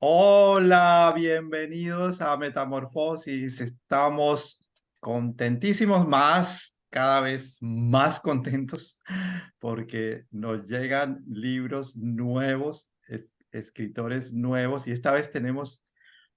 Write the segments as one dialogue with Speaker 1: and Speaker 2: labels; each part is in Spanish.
Speaker 1: Hola, bienvenidos a Metamorfosis. Estamos contentísimos, cada vez más contentos, porque nos llegan libros nuevos, escritores nuevos, y esta vez tenemos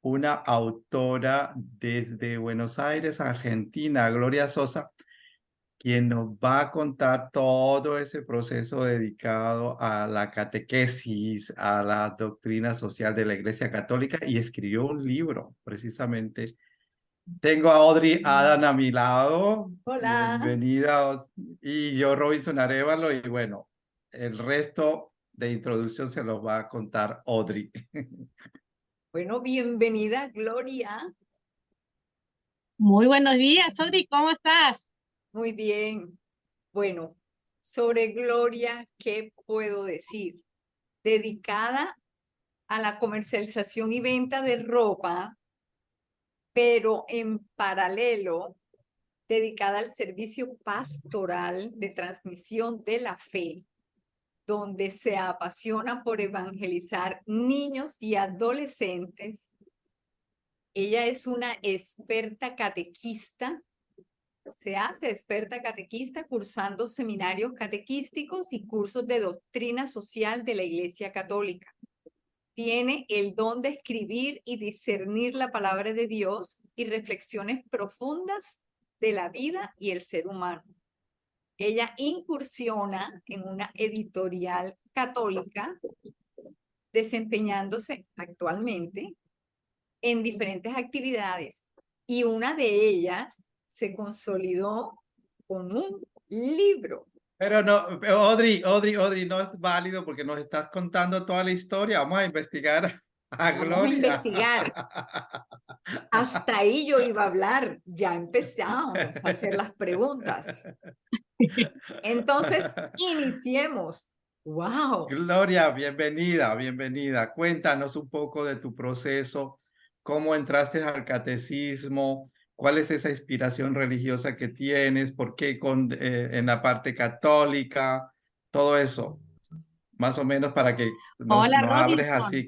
Speaker 1: una autora desde Buenos Aires, Argentina, Gloria Sosa, quien nos va a contar todo ese proceso dedicado a la catequesis, a la doctrina social de la Iglesia Católica, y escribió un libro precisamente. Tengo a Audrey Adam a mi lado,
Speaker 2: Hola.
Speaker 1: bienvenida, y yo Robinson Arévalo, y bueno, el resto de introducción se los va a contar Audrey.
Speaker 2: Bueno, bienvenida, Gloria.
Speaker 3: Muy buenos días, Audrey, ¿cómo estás?
Speaker 2: Muy bien. Bueno, sobre Gloria, ¿qué puedo decir? Dedicada a la comercialización y venta de ropa, pero en paralelo, dedicada al servicio pastoral de transmisión de la fe, donde se apasiona por evangelizar niños y adolescentes. Ella es una experta catequista. Se hace experta catequista cursando seminarios catequísticos y cursos de doctrina social de la Iglesia Católica. Tiene el don de escribir y discernir la palabra de Dios y reflexiones profundas de la vida y el ser humano. Ella incursiona en una editorial católica, desempeñándose actualmente en diferentes actividades, y una de ellas se consolidó con un libro.
Speaker 1: Pero no, Audrey, no es válido porque nos estás contando toda la historia. Vamos a investigar a
Speaker 2: Vamos a
Speaker 1: Gloria.
Speaker 2: investigar. Hasta ahí yo iba a hablar. Ya empezamos a hacer las preguntas. Entonces, iniciemos. ¡Wow!
Speaker 1: Gloria, bienvenida, bienvenida. Cuéntanos un poco de tu proceso, cómo entraste al catecismo, cuál es esa inspiración religiosa que tienes, por qué en la parte católica, todo eso, más o menos para que
Speaker 3: Hola,
Speaker 1: nos hables
Speaker 3: Robinson.
Speaker 1: así.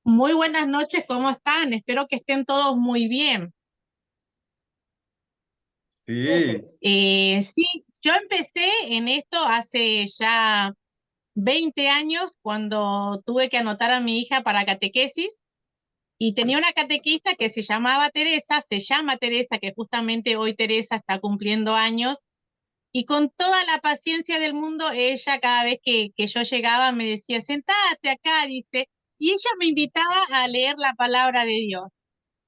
Speaker 3: Muy buenas noches, ¿cómo están? Espero que estén todos muy bien.
Speaker 2: Súper.
Speaker 1: Sí,
Speaker 3: Sí, yo empecé en esto hace ya 20 años cuando tuve que anotar a mi hija para catequesis y tenía una catequista que se llama Teresa, que justamente hoy Teresa está cumpliendo años. Y con toda la paciencia del mundo, ella cada vez que yo llegaba me decía, sentate acá, dice, y ella me invitaba a leer la palabra de Dios,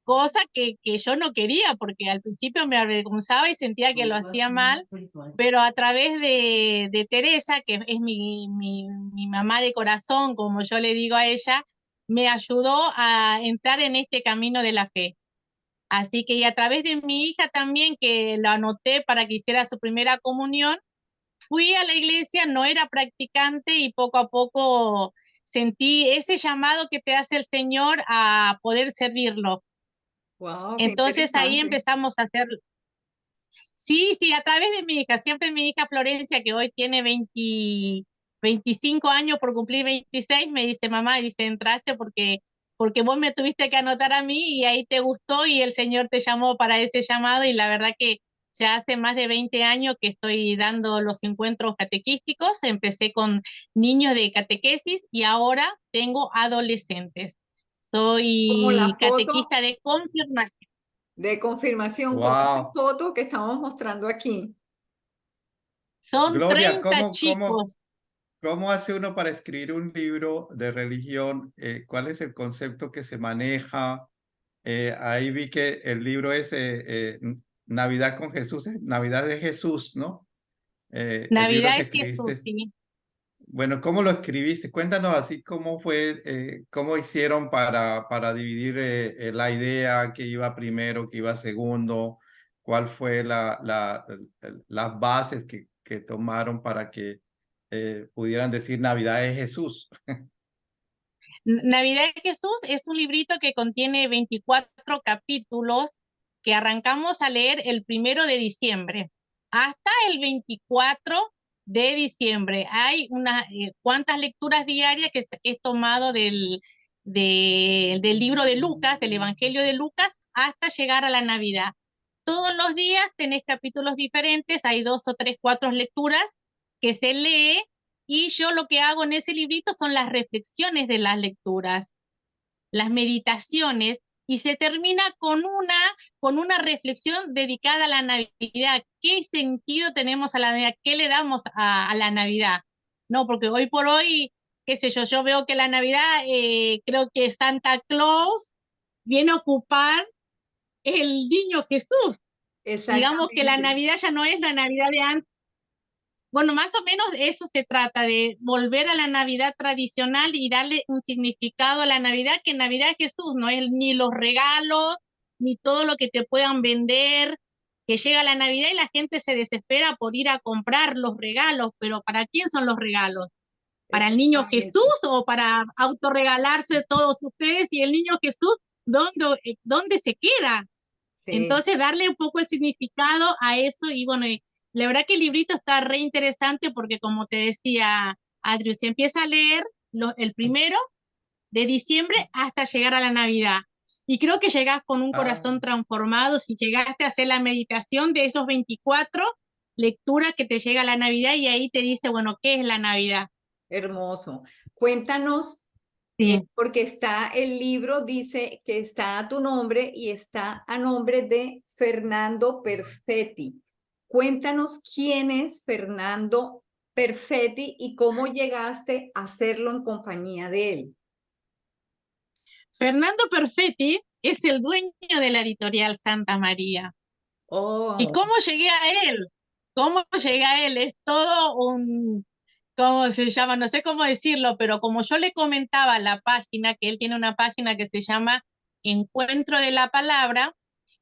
Speaker 3: cosa que yo no quería, porque al principio me avergonzaba y sentía que lo hacía mal, pero a través de Teresa, que es mi mamá de corazón, como yo le digo a ella, me ayudó a entrar en este camino de la fe. Así que y a través de mi hija también, que la anoté para que hiciera su primera comunión, fui a la iglesia, no era practicante y poco a poco sentí ese llamado que te hace el Señor a poder servirlo.
Speaker 2: ¡Wow! ¡Qué
Speaker 3: Entonces ahí
Speaker 2: interesante!
Speaker 3: empezamos a hacer, sí, a través de mi hija, siempre mi hija Florencia, que hoy tiene 25 años por cumplir 26, me dice, mamá, dice, entraste porque vos me tuviste que anotar a mí y ahí te gustó y el Señor te llamó para ese llamado y la verdad que ya hace más de 20 años que estoy dando los encuentros catequísticos. Empecé con niños de catequesis y ahora tengo adolescentes.
Speaker 2: Como la
Speaker 3: Soy
Speaker 2: foto
Speaker 3: catequista de confirmación.
Speaker 2: de confirmación, como esta
Speaker 1: wow.
Speaker 2: foto que estamos mostrando aquí.
Speaker 3: Son
Speaker 1: Gloria,
Speaker 3: 30
Speaker 1: ¿cómo
Speaker 3: chicos.
Speaker 1: ¿cómo hace uno para escribir un libro de religión? ¿Cuál es el concepto que se maneja? Ahí vi que el libro es Navidad con Jesús, Navidad de Jesús, ¿no? El libro
Speaker 3: Navidad
Speaker 1: que
Speaker 3: es Jesús,
Speaker 1: escribiste.
Speaker 3: sí.
Speaker 1: Bueno, ¿cómo lo escribiste? Cuéntanos así cómo fue, cómo hicieron para dividir la idea, que iba primero, que iba segundo, cuál fue las bases que tomaron para que pudieran decir Navidad de Jesús.
Speaker 3: Navidad de Jesús es un librito que contiene 24 capítulos que arrancamos a leer el 1 de diciembre hasta el 24 de diciembre. Hay unas cuantas lecturas diarias que he tomado del libro de Lucas, del Evangelio de Lucas, hasta llegar a la Navidad. Todos los días tenés capítulos diferentes, hay 2 o 3, 4 lecturas que se lee, y yo lo que hago en ese librito son las reflexiones de las lecturas, las meditaciones, y se termina con una reflexión dedicada a la Navidad. ¿Qué sentido tenemos a la Navidad? ¿Qué le damos a la Navidad? No, porque hoy por hoy, qué sé yo veo que la Navidad, creo que Santa Claus viene a ocupar el niño Jesús. Digamos que la
Speaker 2: Exactamente.
Speaker 3: Navidad ya no es la Navidad de antes. Bueno, más o menos de eso se trata, de volver a la Navidad tradicional y darle un significado a la Navidad, que Navidad es Jesús, no es ni los regalos, ni todo lo que te puedan vender, que llega la Navidad y la gente se desespera por ir a comprar los regalos, pero ¿para quién son los regalos? ¿Para el niño Jesús
Speaker 2: Exactamente.
Speaker 3: o para autorregalarse todos ustedes? Y el niño Jesús, ¿dónde se queda?
Speaker 2: Sí.
Speaker 3: Entonces, darle un poco el significado a eso, y bueno, la verdad que el librito está re interesante porque, como te decía Adriu, se empieza a leer el 1 de diciembre hasta llegar a la Navidad. Y creo que llegás con un
Speaker 1: Ah,
Speaker 3: corazón transformado si llegaste a hacer la meditación de esos 24 lecturas que te llega la Navidad, y ahí te dice, bueno, ¿qué es la Navidad?
Speaker 2: Hermoso. Cuéntanos,
Speaker 3: Sí.
Speaker 2: porque está el libro, dice que está a tu nombre y está a nombre de Fernando Perfetti. Cuéntanos quién es Fernando Perfetti y cómo llegaste a hacerlo en compañía de él.
Speaker 3: Fernando Perfetti es el dueño de la editorial Santa María. ¿Y
Speaker 2: Oh,
Speaker 3: cómo llegué a él? ¿Cómo llegué a él? Es todo un, ¿cómo se llama? No sé cómo decirlo, pero como yo le comentaba la página, que él tiene una página que se llama Encuentro de la Palabra,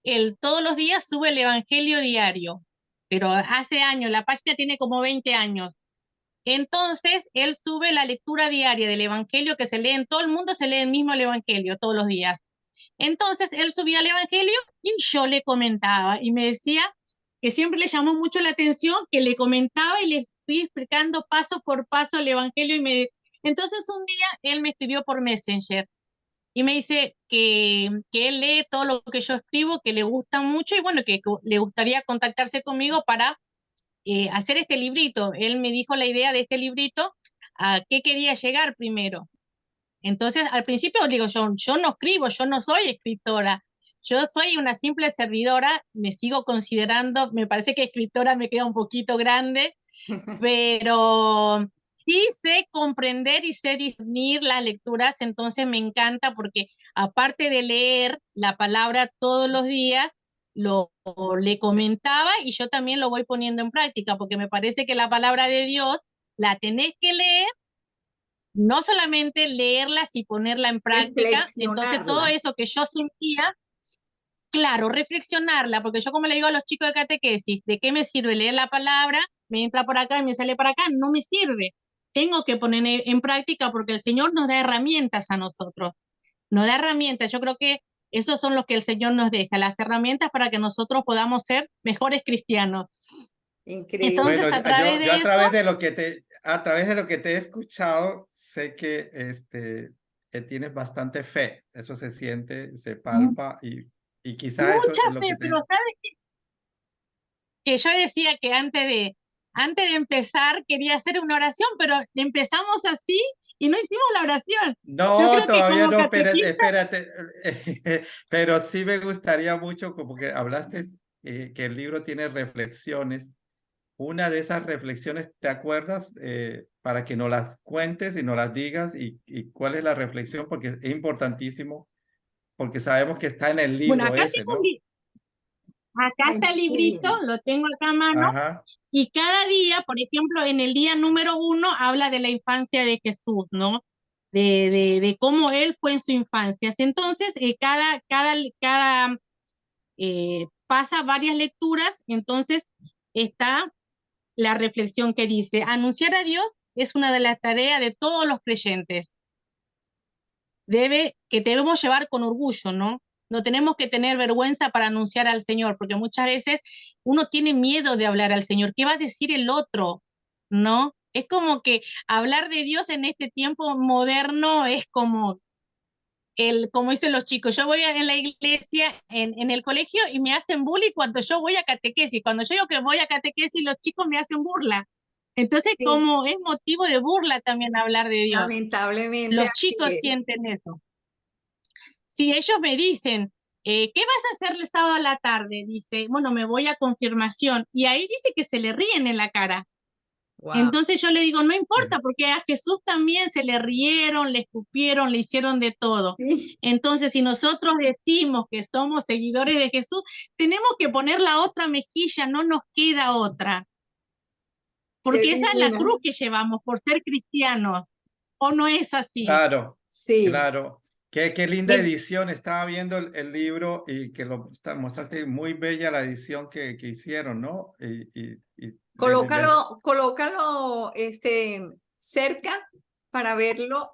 Speaker 3: él todos los días sube el Evangelio diario, pero hace años, la página tiene como 20 años. Entonces, él sube la lectura diaria del Evangelio que se lee en todo el mundo, se lee el mismo el Evangelio todos los días. Entonces él subía el Evangelio y yo le comentaba y me decía que siempre le llamó mucho la atención que le comentaba y le fui explicando paso por paso el Evangelio. Entonces un día él me escribió por Messenger y me dice que él lee todo lo que yo escribo, que le gusta mucho y bueno, que le gustaría contactarse conmigo para hacer este librito. Él me dijo la idea de este librito, a qué quería llegar primero. Entonces, al principio digo, yo no escribo, yo no soy escritora, yo soy una simple servidora, me sigo considerando, me parece que escritora me queda un poquito grande, pero sí sé comprender y sé discernir las lecturas, entonces me encanta porque aparte de leer la palabra todos los días, lo le comentaba y yo también lo voy poniendo en práctica, porque me parece que la palabra de Dios la tenés que leer, no solamente leerlas y ponerla en práctica. Entonces todo
Speaker 2: reflexionarla.
Speaker 3: eso que yo sentía, claro, reflexionarla, porque yo como le digo a los chicos de catequesis, ¿de qué me sirve leer la palabra? Me entra por acá y me sale por acá, no me sirve. Tengo que poner en práctica porque el Señor nos da herramientas a nosotros, nos da herramientas. Yo creo que esos son los que el Señor nos deja, las herramientas para que nosotros podamos ser mejores cristianos.
Speaker 2: Increíble.
Speaker 3: Entonces,
Speaker 1: bueno,
Speaker 3: a través
Speaker 1: yo
Speaker 3: de eso,
Speaker 1: a través de lo que te he escuchado, sé que tienes bastante fe. Eso se siente, se palpa y quizá eso
Speaker 3: mucha
Speaker 1: es lo
Speaker 3: fe,
Speaker 1: que
Speaker 3: pero
Speaker 1: te...
Speaker 3: ¿sabes que yo decía que antes de empezar quería hacer una oración, pero empezamos así y no hicimos la oración? Yo
Speaker 1: No,
Speaker 3: creo que
Speaker 1: todavía
Speaker 3: como
Speaker 1: no, espérate,
Speaker 3: catequista,
Speaker 1: espérate. Pero sí me gustaría mucho, como que hablaste que el libro tiene reflexiones. Una de esas reflexiones, ¿te acuerdas? Para que nos las cuentes y nos las digas y cuál es la reflexión, porque es importantísimo, porque sabemos que está en el
Speaker 3: bueno,
Speaker 1: libro ese, ¿no?
Speaker 3: acá
Speaker 2: Ay,
Speaker 3: está el
Speaker 2: qué
Speaker 3: librito,
Speaker 2: bien.
Speaker 3: lo tengo acá a mano,
Speaker 1: Ajá.
Speaker 3: y cada día, por ejemplo, en el día número 1 habla de la infancia de Jesús, ¿no? De cómo él fue en su infancia. Entonces, pasa varias lecturas, entonces está la reflexión que dice, anunciar a Dios es una de las tareas de todos los creyentes. Que debemos llevar con orgullo, ¿no? No tenemos que tener vergüenza para anunciar al Señor, porque muchas veces uno tiene miedo de hablar al Señor. ¿Qué va a decir el otro? ¿no? Es como que hablar de Dios en este tiempo moderno es como como dicen los chicos, yo voy en la iglesia, en el colegio, y me hacen bullying cuando yo voy a catequesis. Cuando yo digo que voy a catequesis, los chicos me hacen burla. Entonces,
Speaker 2: Sí,
Speaker 3: como es motivo de burla también hablar de Dios.
Speaker 2: lamentablemente
Speaker 3: Los
Speaker 2: así
Speaker 3: chicos
Speaker 2: es.
Speaker 3: sienten eso. Si ellos me dicen, ¿qué vas a hacer el sábado a la tarde? Dice, bueno, me voy a confirmación. Y ahí dice que se le ríen en la cara.
Speaker 2: Wow.
Speaker 3: Entonces yo le digo, no importa, porque a Jesús también se le rieron, le escupieron, le hicieron de todo.
Speaker 2: Sí,
Speaker 3: Entonces, si nosotros decimos que somos seguidores de Jesús, tenemos que poner la otra mejilla, no nos queda otra,
Speaker 2: qué
Speaker 3: porque esa es la
Speaker 2: divina.
Speaker 3: cruz que llevamos por ser cristianos, ¿o no es así?
Speaker 1: Claro,
Speaker 2: Sí,
Speaker 1: claro. Qué linda
Speaker 3: Es-
Speaker 1: edición. Estaba viendo el libro y que mostraste muy bella la edición que hicieron, ¿no? Y
Speaker 2: colócalo cerca para verlo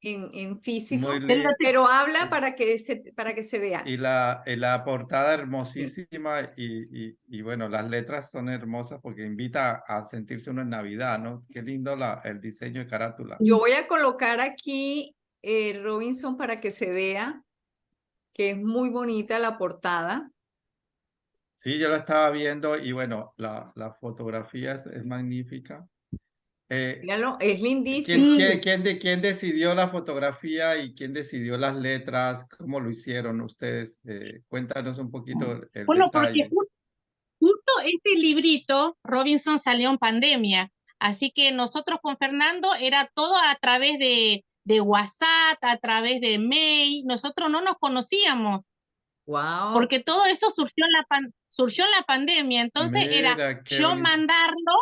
Speaker 2: en
Speaker 1: muy
Speaker 2: físico,
Speaker 1: lindo.
Speaker 2: pero habla para que se vea.
Speaker 1: Y la portada hermosísima y bueno, las letras son hermosas porque invita a sentirse uno en Navidad, ¿no? Qué lindo el diseño de carátula.
Speaker 2: Yo voy a colocar aquí Robinson para que se vea que es muy bonita la portada.
Speaker 1: Sí, yo lo estaba viendo y bueno, la fotografía es magnífica. Eh,
Speaker 2: Míralo, es
Speaker 1: ¿Quién,
Speaker 2: lindísima.
Speaker 1: quién, quién, de, quién decidió la fotografía y quién decidió las letras? ¿Cómo lo hicieron ustedes? Cuéntanos un poquito el
Speaker 3: bueno, porque
Speaker 1: detalle.
Speaker 3: justo este librito, Robinson salió en pandemia, así que nosotros con Fernando era todo a través de WhatsApp, a través de mail, nosotros no nos conocíamos,
Speaker 2: Wow.
Speaker 3: porque todo eso surgió en la pandemia, entonces era
Speaker 1: Mira, qué
Speaker 3: yo
Speaker 1: bonito.
Speaker 3: mandarlo,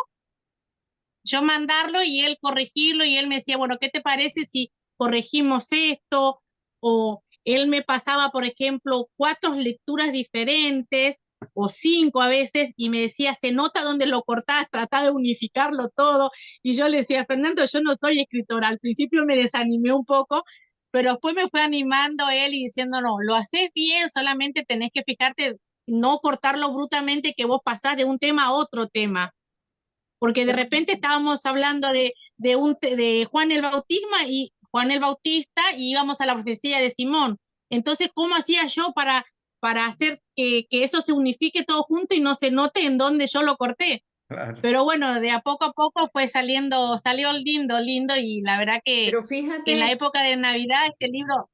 Speaker 3: yo mandarlo y él corregirlo y él me decía, bueno, ¿qué te parece si corregimos esto? O él me pasaba, por ejemplo, 4 lecturas diferentes o 5 a veces y me decía, se nota dónde lo cortás, tratá de unificarlo todo. Y yo le decía, Fernando, yo no soy escritora. Al principio me desanimé un poco, pero después me fue animando él y diciendo, no, lo haces bien, solamente tenés que fijarte, no cortarlo brutamente que vos pasás de un tema a otro tema porque de repente estábamos hablando de Juan el Juan el Bautista y íbamos a la profecía de Simón. Entonces, ¿cómo hacía yo para hacer que eso se unifique todo junto y no se note en dónde yo lo corté?
Speaker 1: Claro.
Speaker 3: Pero bueno, de a poco fue salió lindo, lindo, y la verdad
Speaker 2: Pero
Speaker 3: que en la
Speaker 2: fíjate,
Speaker 3: época de Navidad este libro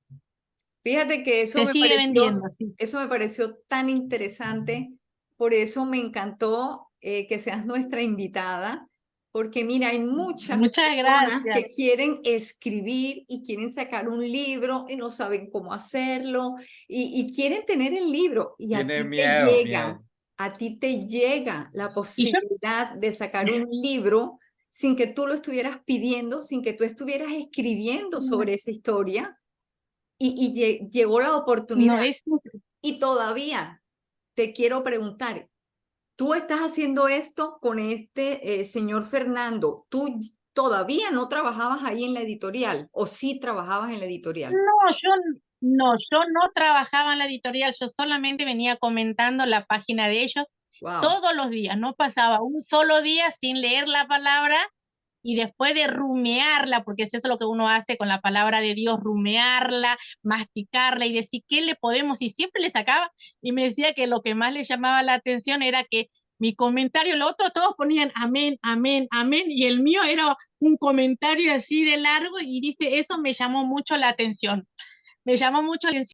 Speaker 2: fíjate que
Speaker 3: se sigue vendiendo, sí.
Speaker 2: eso me pareció tan interesante, por eso me encantó que seas nuestra invitada, porque mira, hay muchas
Speaker 3: Muchas
Speaker 2: personas
Speaker 3: gracias.
Speaker 2: que quieren escribir y quieren sacar un libro y no saben cómo hacerlo y quieren tener el libro y
Speaker 1: Tiene miedo, miedo.
Speaker 2: a ti te llega la
Speaker 3: Y yo,
Speaker 2: posibilidad de sacar un libro sin que tú lo estuvieras pidiendo, sin que tú estuvieras escribiendo sobre esa historia llegó la oportunidad.
Speaker 3: no, es
Speaker 2: Y todavía te quiero preguntar, ¿tú estás haciendo esto con este señor Fernando? ¿Tú todavía no trabajabas ahí en la editorial o sí trabajabas en la editorial?
Speaker 3: yo no trabajaba en la editorial, yo solamente venía comentando la página de ellos
Speaker 2: Wow.
Speaker 3: todos los días, no pasaba un solo día sin leer la palabra y después de rumearla, porque es eso lo que uno hace con la palabra de Dios, rumearla, masticarla y decir qué le podemos, y siempre le sacaba y me decía que lo que más le llamaba la atención era que mi comentario, lo otro todos ponían amén, amén, amén, y el mío era un comentario así de largo y dice, eso me llamó mucho la atención. Me llamó mucho la atención